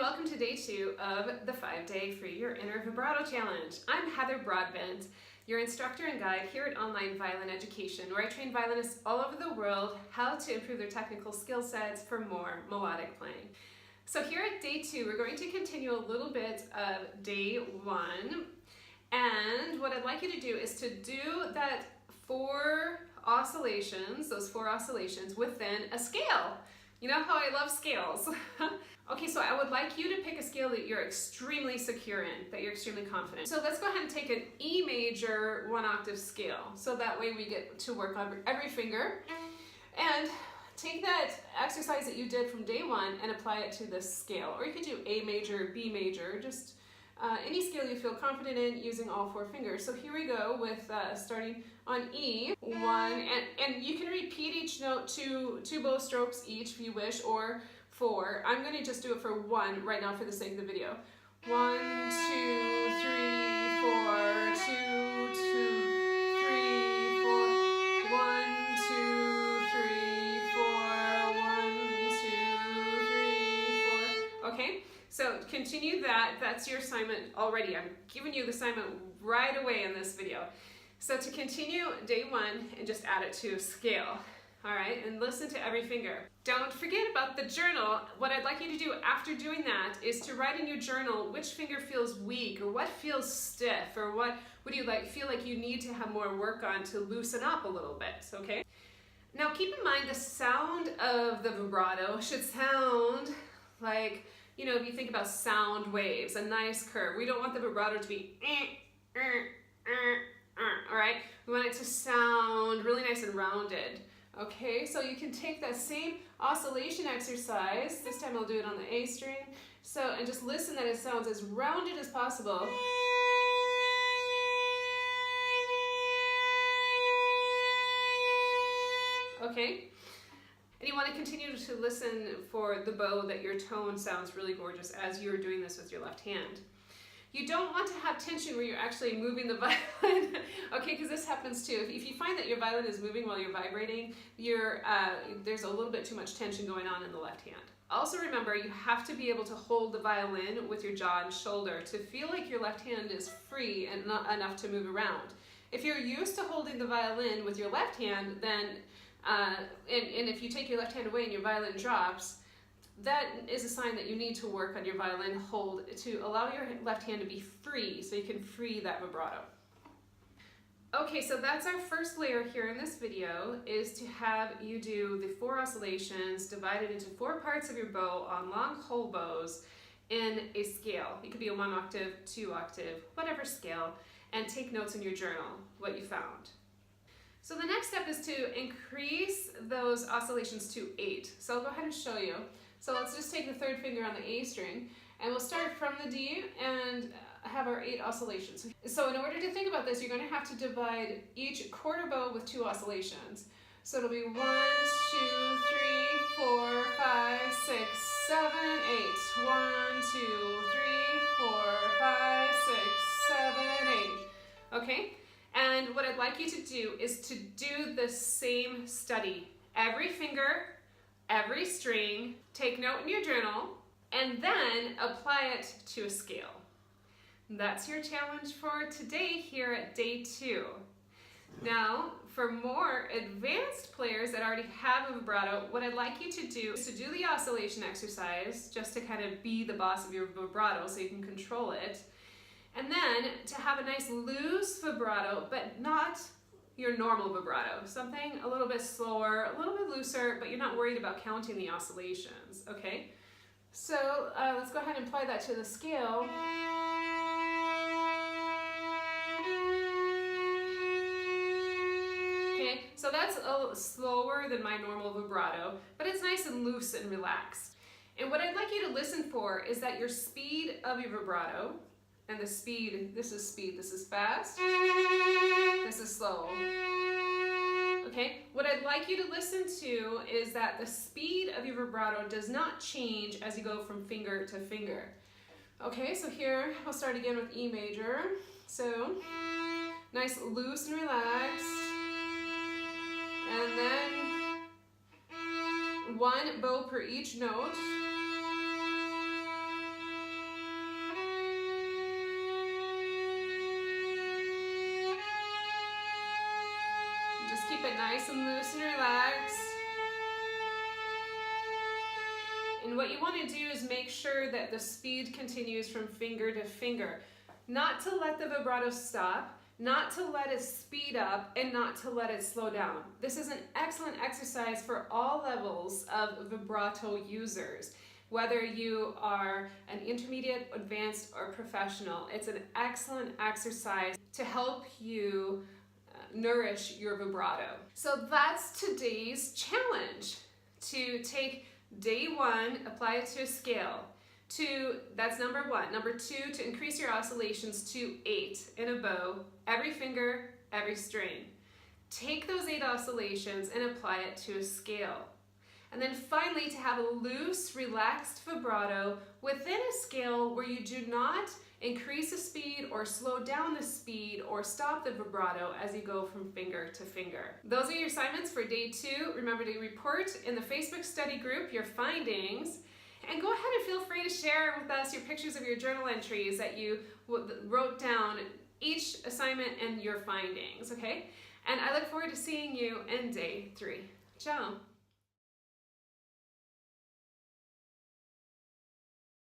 welcome to day 2 of the 5-day Free Your Inner Vibrato Challenge. I'm Heather Broadbent, your instructor and guide here at Online Violin Education, where I train violinists all over the world how to improve their technical skill sets for more melodic playing. So here at day 2, we're going to continue a little bit of day 1. And what I'd like you to do is to do that 4 oscillations, those 4 oscillations within a scale. You know how I love scales. Okay, so I would like you to pick a scale that you're extremely secure in, that you're extremely confident. So let's go ahead and take an E major 1-octave scale. So that way we get to work on every finger. And take that exercise that you did from day 1 and apply it to this scale. Or you could do A major, B major, just any scale you feel confident in using all 4 fingers. So here we go with starting on E, 1, and you can repeat each note two bow strokes each if you wish, or 4. I'm going to just do it for 1 right now for the sake of the video. 1, 2, 3, 4, 2, 2, 3, 4, 1, 2, 3, 4, 1, 2, 3, 4. Okay, so continue that. That's your assignment already. I'm giving you the assignment right away in this video. So to continue day 1 and just add it to a scale. All right, and listen to every finger. Don't forget about the journal. What I'd like you to do after doing that is to write in your journal which finger feels weak or what feels stiff or what would you feel like you need to have more work on to loosen up a little bit, okay? Now keep in mind the sound of the vibrato should sound like, you know, if you think about sound waves, a nice curve. We don't want the vibrato to be all right? We want it to sound really nice and rounded. Okay, so you can take that same oscillation exercise, this time I'll do it on the A string, and just listen that it sounds as rounded as possible. Okay, and you want to continue to listen for the bow that your tone sounds really gorgeous as you're doing this with your left hand. You don't want to have tension where you're actually moving the violin, okay, because this happens too. If you find that your violin is moving while you're vibrating, there's a little bit too much tension going on in the left hand. Also remember, you have to be able to hold the violin with your jaw and shoulder to feel like your left hand is free and not enough to move around. If you're used to holding the violin with your left hand, then, and if you take your left hand away and your violin drops, that is a sign that you need to work on your violin hold to allow your left hand to be free so you can free that vibrato. Okay, so that's our first layer here in this video, is to have you do the 4 oscillations divided into 4 parts of your bow on long whole bows in a scale. It could be a 1-octave, 2-octave, whatever scale, and take notes in your journal, what you found. So the next step is to increase those oscillations to 8. So I'll go ahead and show you. So let's just take the 3rd finger on the A string, and we'll start from the D and have our 8 oscillations. So in order to think about this, you're going to have to divide each quarter bow with 2 oscillations. So it'll be 1, 2, 3, 4, 5, 6, 7, 8. 1, 2, 3, 4, 5, 6, 7, 8. Okay? And what I'd like you to do is to do the same study. Every finger, every string, take note in your journal, and then apply it to a scale. That's your challenge for today here at day 2. Now, for more advanced players that already have a vibrato, what I'd like you to do is to do the oscillation exercise, just to kind of be the boss of your vibrato so you can control it, and then to have a nice loose vibrato, but not your normal vibrato, something a little bit slower, a little bit looser, but you're not worried about counting the oscillations, okay? So let's go ahead and apply that to the scale. Okay, so that's a little slower than my normal vibrato, but it's nice and loose and relaxed. And what I'd like you to listen for is that your speed of your vibrato, and the speed, this is fast, this is slow. Okay, what I'd like you to listen to is that the speed of your vibrato does not change as you go from finger to finger. Okay, so here, I'll start again with E major. So, nice, loose and relaxed. And then 1 bow per each note. what you want to do is make sure that the speed continues from finger to finger. Not to let the vibrato stop, not to let it speed up, and not to let it slow down. This is an excellent exercise for all levels of vibrato users. Whether you are an intermediate, advanced, or professional, it's an excellent exercise to help you nourish your vibrato. So that's today's challenge, to take day 1, apply it to a scale. 2, that's number 1. Number 2, to increase your oscillations to 8 in a bow, every finger, every string. Take those 8 oscillations and apply it to a scale. And then finally, to have a loose, relaxed vibrato within a scale where you do not increase the speed or slow down the speed or stop the vibrato as you go from finger to finger. Those are your assignments for day 2. Remember to report in the Facebook study group your findings, and go ahead and feel free to share with us your pictures of your journal entries that you wrote down, each assignment and your findings, okay? And I look forward to seeing you in day 3. Ciao.